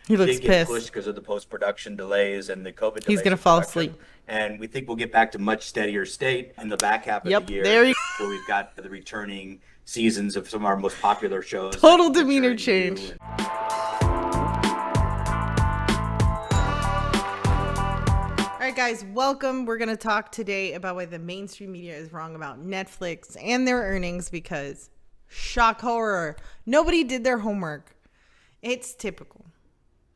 He looks did get pushed pissed. because of the post-production delays and the COVID He's delays gonna in fall production. asleep. And we think we'll get back to much steadier state in the back half of the Yep, year, there you where we've got the returning seasons of some of our most popular shows like total The Witcher demeanor and You. change. All right, guys, welcome. We're going to talk today about why the mainstream media is wrong about Netflix and their earnings because, shock horror, nobody did their homework. It's typical,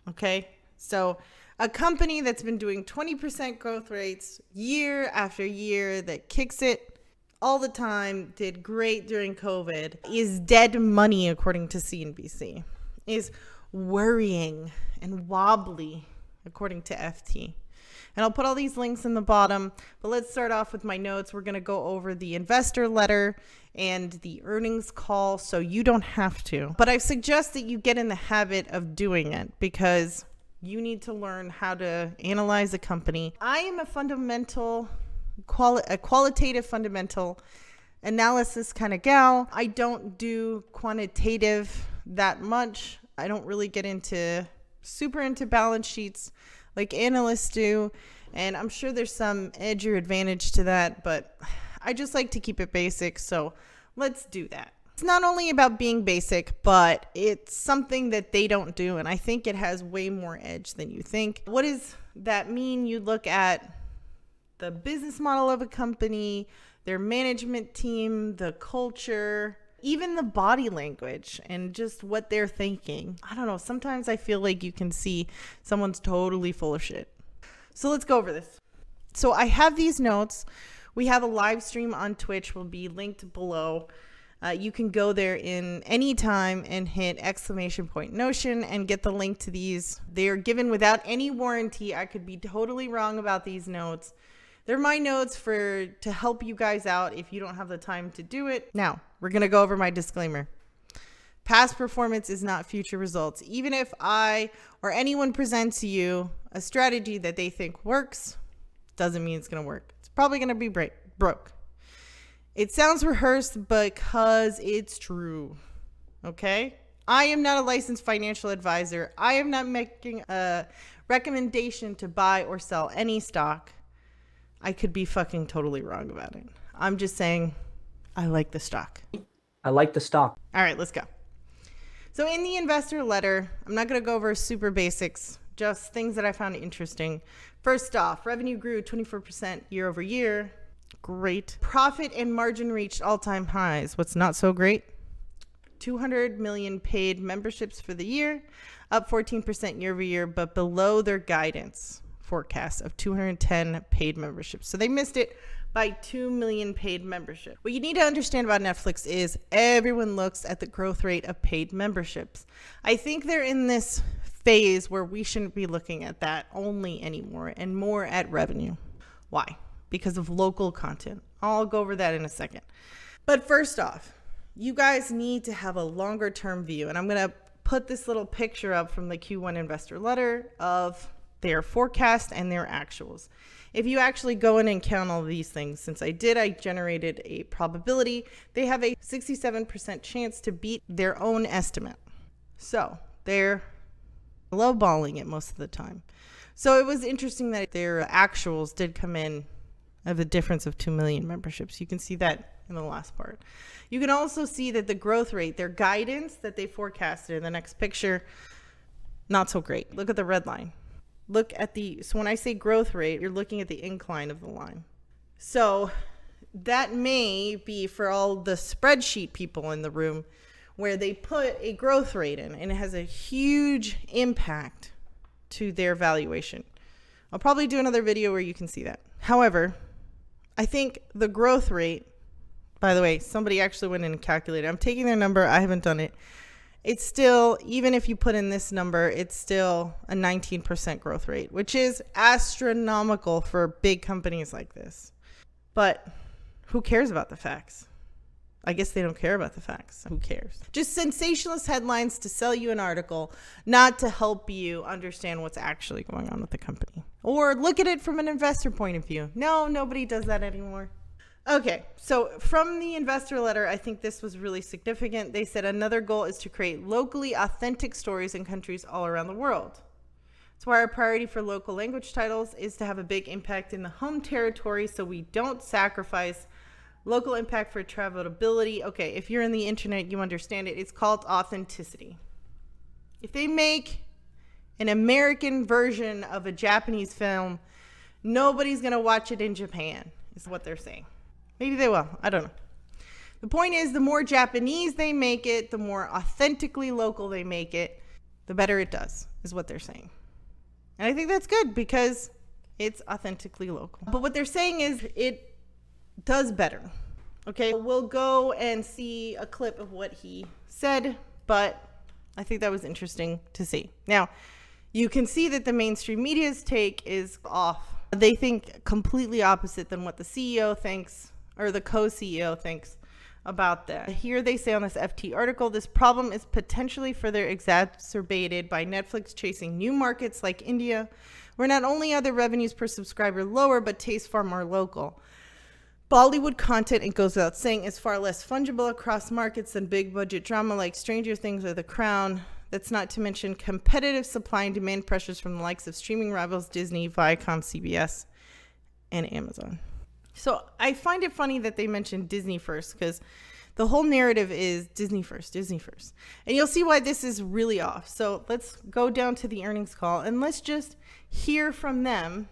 okay? So a company that's been doing 20% growth rates year after year, that kicks it all the time, did great during COVID, is dead money, according to CNBC, is worrying and wobbly, according to FT. And I'll put all these links in the bottom, but let's start off with my notes. We're going to go over the investor letter and the earnings call so you don't have to. But I suggest that you get in the habit of doing it because you need to learn how to analyze a company. I am a qualitative fundamental analysis kind of gal. I don't do quantitative that much. I don't really get super into balance sheets like analysts do, and I'm sure there's some edge or advantage to that, but I just like to keep it basic, so let's do that. It's not only about being basic, but it's something that they don't do, and I think it has way more edge than you think. What does that mean? You look at the business model of a company, their management team, the culture, even the body language and just what they're thinking. I don't know. Sometimes I feel like you can see someone's totally full of shit. So let's go over this. So I have these notes. We have a live stream on Twitch, will be linked below. You can go there in any time and hit !Notion and get the link to these. They are given without any warranty. I could be totally wrong about these notes. They're my notes to help you guys out if you don't have the time to do it. Now, we're going to go over my disclaimer. Past performance is not future results. Even if I or anyone presents to you a strategy that they think works, doesn't mean it's going to work. It's probably going to be broke. It sounds rehearsed because it's true. Okay? I am not a licensed financial advisor. I am not making a recommendation to buy or sell any stock. I could be fucking totally wrong about it. I'm just saying I like the stock. I like the stock. All right, let's go. So in the investor letter, I'm not going to go over super basics, just things that I found interesting. First off, revenue grew 24% year over year. Great. Profit and margin reached all-time highs. What's not so great? 200 million paid memberships for the year, up 14% year over year, but below their guidance forecast of 210 paid memberships. So they missed it by 2 million paid memberships. What you need to understand about Netflix is everyone looks at the growth rate of paid memberships. I think they're in this phase where we shouldn't be looking at that only anymore and more at revenue. Why? Because of local content. I'll go over that in a second. But first off, you guys need to have a longer term view. And I'm going to put this little picture up from the Q1 investor letter of their forecast and their actuals. If you actually go in and count all these things, since I generated a probability, they have a 67% chance to beat their own estimate. So they're lowballing it most of the time. So it was interesting that their actuals did come in of a difference of 2 million memberships. You can see that in the last part. You can also see that the growth rate, their guidance that they forecasted in the next picture, not so great. Look at the red line. So when I say growth rate, you're looking at the incline of the line. So that may be for all the spreadsheet people in the room where they put a growth rate in and it has a huge impact to their valuation. I'll probably do another video where you can see that. However, I think the growth rate, by the way, somebody actually went in and calculated. I'm taking their number. I haven't done it. It's still, even if you put in this number, it's still a 19% growth rate, which is astronomical for big companies like this. But who cares about the facts? I guess they don't care about the facts. Who cares? Just sensationalist headlines to sell you an article, not to help you understand what's actually going on with the company. Or look at it from an investor point of view. No, nobody does that anymore. Okay, so from the investor letter, I think this was really significant. They said another goal is to create locally authentic stories in countries all around the world. That's why our priority for local language titles is to have a big impact in the home territory so we don't sacrifice local impact for travelability. Okay, if you're in the internet, you understand it. It's called authenticity. If they make an American version of a Japanese film, nobody's going to watch it in Japan, is what they're saying. Maybe they will. I don't know. The point is, the more Japanese they make it, the more authentically local they make it, the better it does, is what they're saying. And I think that's good because it's authentically local. But what they're saying is it does better. Okay, we'll go and see a clip of what he said, but I think that was interesting to see. Now, you can see that the mainstream media's take is off. They think completely opposite than what the CEO thinks, or the co-CEO thinks about that. Here they say on this FT article, this problem is potentially further exacerbated by Netflix chasing new markets like India, where not only are the revenues per subscriber lower, but tastes far more local. Bollywood content, it goes without saying, is far less fungible across markets than big budget drama like Stranger Things or The Crown. That's not to mention competitive supply and demand pressures from the likes of streaming rivals Disney, Viacom, CBS, and Amazon. So I find it funny that they mentioned Disney first, because the whole narrative is Disney first, Disney first. And you'll see why this is really off. So let's go down to the earnings call and let's just hear from them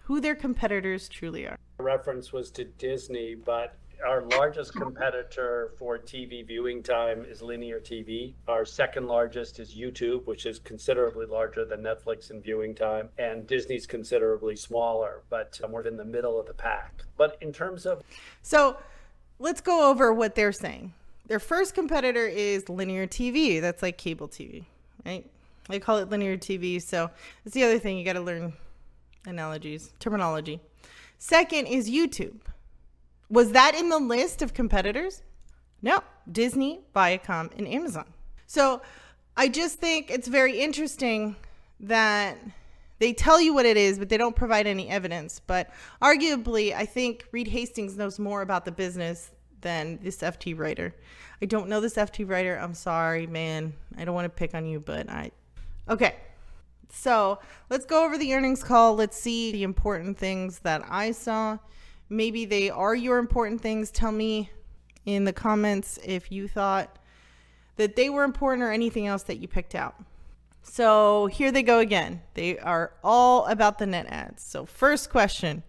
who their competitors truly are. Reference was to Disney, but our largest competitor for TV viewing time is linear TV. Our second largest is YouTube, which is considerably larger than Netflix in viewing time. And Disney's considerably smaller, but we're in the middle of the pack. But in terms of... So let's go over what they're saying. Their first competitor is linear TV. That's like cable TV, right? They call it linear TV. So that's the other thing. You got to learn analogies, terminology. Second is YouTube. Was that in the list of competitors? No. Disney, Viacom, and Amazon. So I just think it's very interesting that they tell you what it is, but they don't provide any evidence. But arguably, I think Reed Hastings knows more about the business than this FT writer. I don't know this FT writer. I'm sorry, man. I don't want to pick on you, but okay. So let's go over the earnings call. Let's see the important things that I saw. Maybe they are your important things. Tell me in the comments if you thought that they were important or anything else that you picked out. So here they go again. They are all about the net ads. So first question.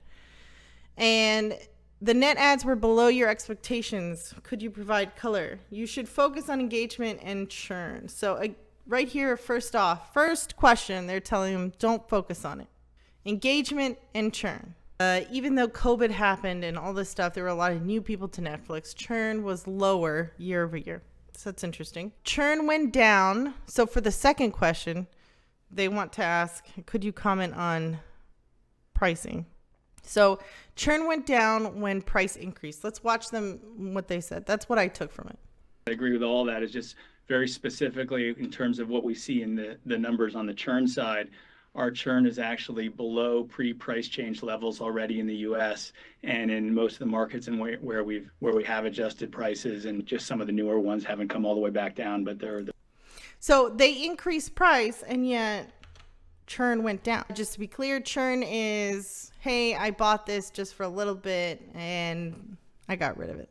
And the net ads were below your expectations. Could you provide color? You should focus on engagement and churn. So right here, first off, first question, they're telling them don't focus on it. Engagement and churn. Even though COVID happened and all this stuff, there were a lot of new people to Netflix. Churn was lower year over year. So that's interesting. Churn went down. So for the second question, they want to ask, could you comment on pricing? So churn went down when price increased. Let's watch them, what they said. That's what I took from it. I agree with all that. It's just very specifically in terms of what we see in the numbers on the churn side. Our churn is actually below pre-price change levels already in the U.S. and in most of the markets and where we have adjusted prices, and just some of the newer ones haven't come all the way back down, but So they increased price and yet churn went down. Just to be clear, churn is, hey, I bought this just for a little bit and I got rid of it.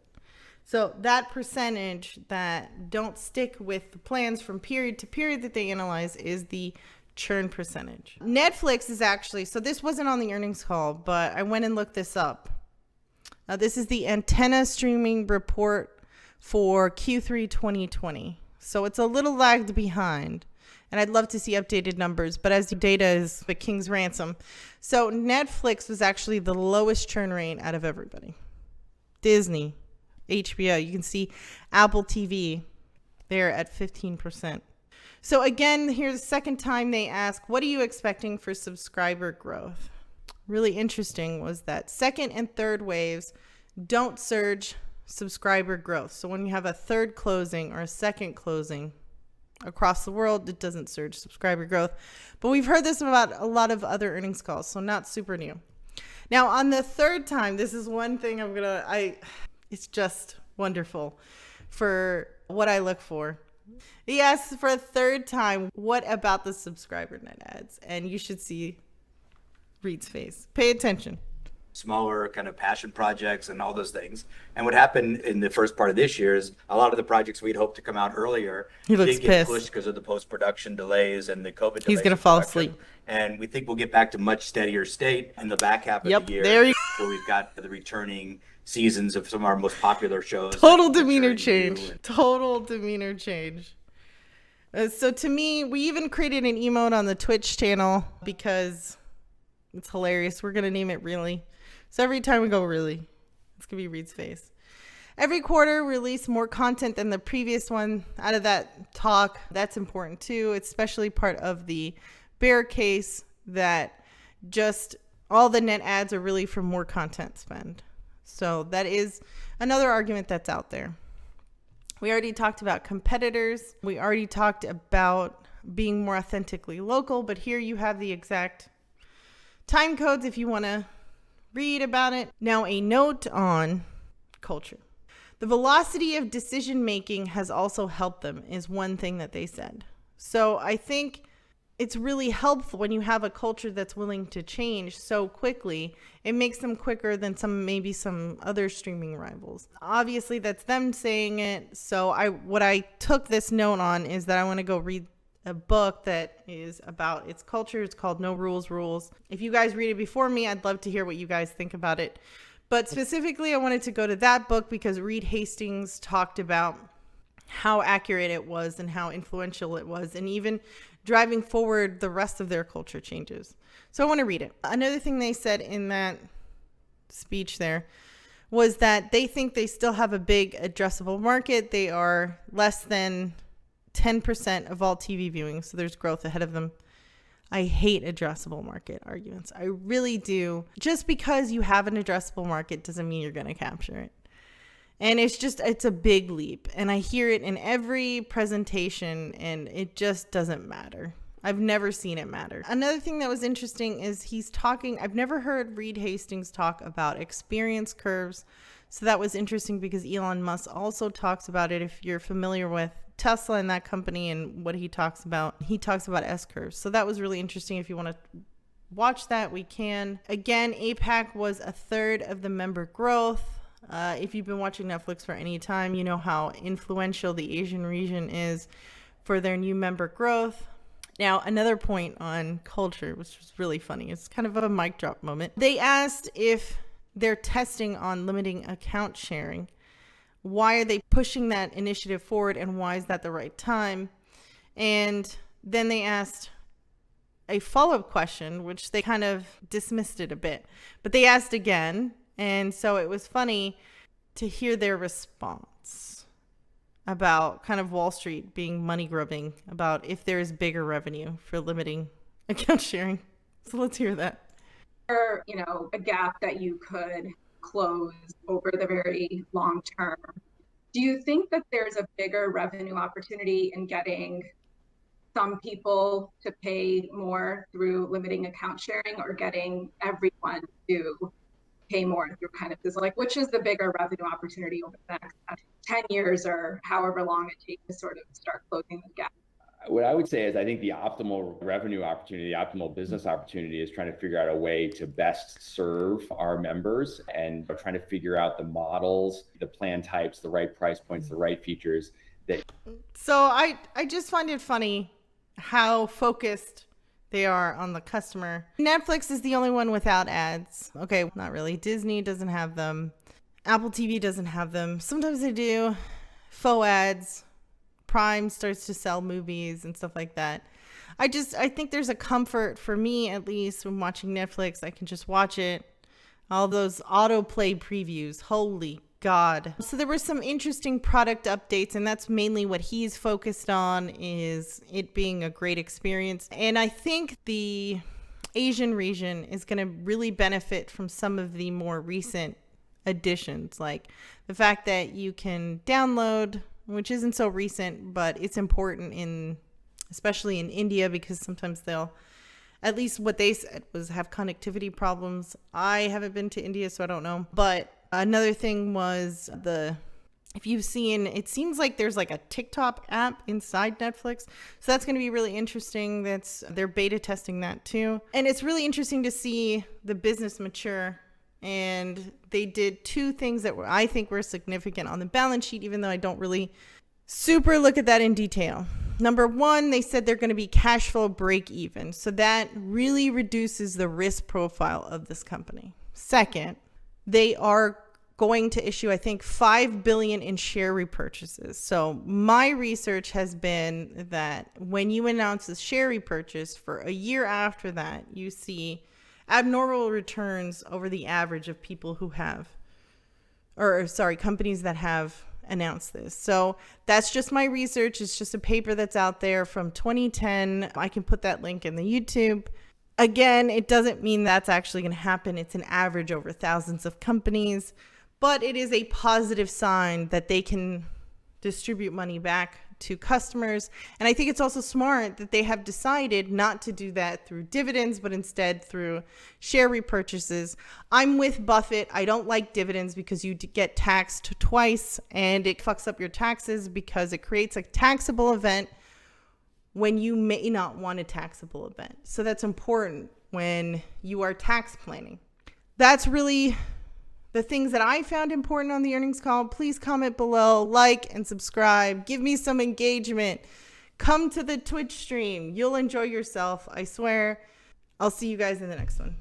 So that percentage that don't stick with the plans from period to period that they analyze is the churn percentage. Netflix is actually, so this wasn't on the earnings call, but I went and looked this up. This is the Antenna streaming report for Q3 2020. So it's a little lagged behind, and I'd love to see updated numbers, but as the data is the king's ransom. So Netflix was actually the lowest churn rate out of everybody. Disney, HBO, you can see Apple TV, they're at 15%. So again, here's the second time they ask, what are you expecting for subscriber growth? Really interesting was that second and third waves don't surge subscriber growth. So when you have a third closing or a second closing across the world, it doesn't surge subscriber growth. But we've heard this about a lot of other earnings calls, so not super new. Now, on the third time, this is one thing it's just wonderful for what I look for. He asked for a third time, what about the subscriber net ads? And you should see Reed's face. Pay attention. Smaller kind of passion projects and all those things. And what happened in the first part of this year is a lot of the projects we'd hoped to come out earlier He looks did get pissed. pushed because of the post-production delays and the COVID delays. He's going to in fall production. asleep. And we think we'll get back to much steadier state in the back half of Yep, the year, there you where we've got the returning seasons of some of our most popular shows. Total like demeanor Returning change. You and- Total demeanor change. So to me, we even created an emote on the Twitch channel because it's hilarious. We're going to name it Really. So every time we go Really, it's going to be Reed's face. Every quarter, release more content than the previous one. Out of that talk, that's important too. It's especially part of the bear case that just all the net ads are really for more content spend. So that is another argument that's out there. We already talked about competitors. We already talked about being more authentically local, but here you have the exact time codes if you want to read about it. Now, a note on culture. The velocity of decision making has also helped them, is one thing that they said. So I think it's really helpful when you have a culture that's willing to change so quickly. It makes them quicker than maybe some other streaming rivals. Obviously, that's them saying it. So what I took this note on is that I want to go read a book that is about its culture. It's called No Rules Rules. If you guys read it before me, I'd love to hear what you guys think about it. But specifically, I wanted to go to that book because Reed Hastings talked about how accurate it was and how influential it was, and even driving forward the rest of their culture changes. So I want to read it. Another thing they said in that speech there was that they think they still have a big addressable market. They are less than 10% of all TV viewing, so there's growth ahead of them. I hate addressable market arguments. I really do. Just because you have an addressable market doesn't mean you're going to capture it. And it's a big leap. And I hear it in every presentation, and it just doesn't matter. I've never seen it matter. Another thing that was interesting is I've never heard Reed Hastings talk about experience curves. So that was interesting because Elon Musk also talks about it. If you're familiar with Tesla and that company and what he talks about S-curves. So that was really interesting. If you want to watch that, we can. Again, APAC was a third of the member growth. If you've been watching Netflix for any time, you know how influential the Asian region is for their new member growth. Now, another point on culture, which was really funny. It's kind of a mic drop moment. They asked if they're testing on limiting account sharing. Why are they pushing that initiative forward, and why is that the right time? And then they asked a follow-up question, which they kind of dismissed it a bit. But they asked again, and so it was funny to hear their response about kind of Wall Street being money grubbing, about if there is bigger revenue for limiting account sharing. So let's hear that. Or, a gap that you could close over the very long term. Do you think that there's a bigger revenue opportunity in getting some people to pay more through limiting account sharing, or getting everyone to pay more through kind of this, which is the bigger revenue opportunity over the next 10 years or however long it takes to sort of start closing the gap? What I would say is I think the optimal revenue opportunity, the optimal business opportunity is trying to figure out a way to best serve our members, and trying to figure out the models, the plan types, the right price points, the right features. So I just find it funny how focused they are on the customer. Netflix is the only one without ads. Okay, not really. Disney doesn't have them. Apple TV doesn't have them. Sometimes they do. Faux ads. Prime starts to sell movies and stuff like that. I think there's a comfort for me, at least when watching Netflix. I can just watch it. All those autoplay previews. Holy God. So there were some interesting product updates, and that's mainly what he's focused on, is it being a great experience. And I think the Asian region is going to really benefit from some of the more recent additions, like the fact that you can download, which isn't so recent, but it's important especially in India, because sometimes they'll At least what they said was have connectivity problems. I haven't been to India, so I don't know. But another thing was if you've seen, it seems like there's like a TikTok app inside Netflix. So that's going to be really interesting. They're beta testing that too. And it's really interesting to see the business mature. And they did two things that I think were significant on the balance sheet, even though I don't really super look at that in detail. Number one, they said they're going to be cash flow break even. So that really reduces the risk profile of this company. Second, they are going to issue, I think, $5 billion in share repurchases. So my research has been that when you announce a share repurchase for a year after that, you see abnormal returns over the average of people who have, companies that have announced this. So that's just my research. It's just a paper that's out there from 2010. I can put that link in the YouTube. Again, it doesn't mean that's actually going to happen. It's an average over thousands of companies. But it is a positive sign that they can distribute money back to customers. And I think it's also smart that they have decided not to do that through dividends, but instead through share repurchases. I'm with Buffett. I don't like dividends because you get taxed twice and it fucks up your taxes because it creates a taxable event when you may not want a taxable event. So that's important when you are tax planning. That's really the things that I found important on the earnings call. Please comment below, like and subscribe. Give me some engagement. Come to the Twitch stream. You'll enjoy yourself, I swear. I'll see you guys in the next one.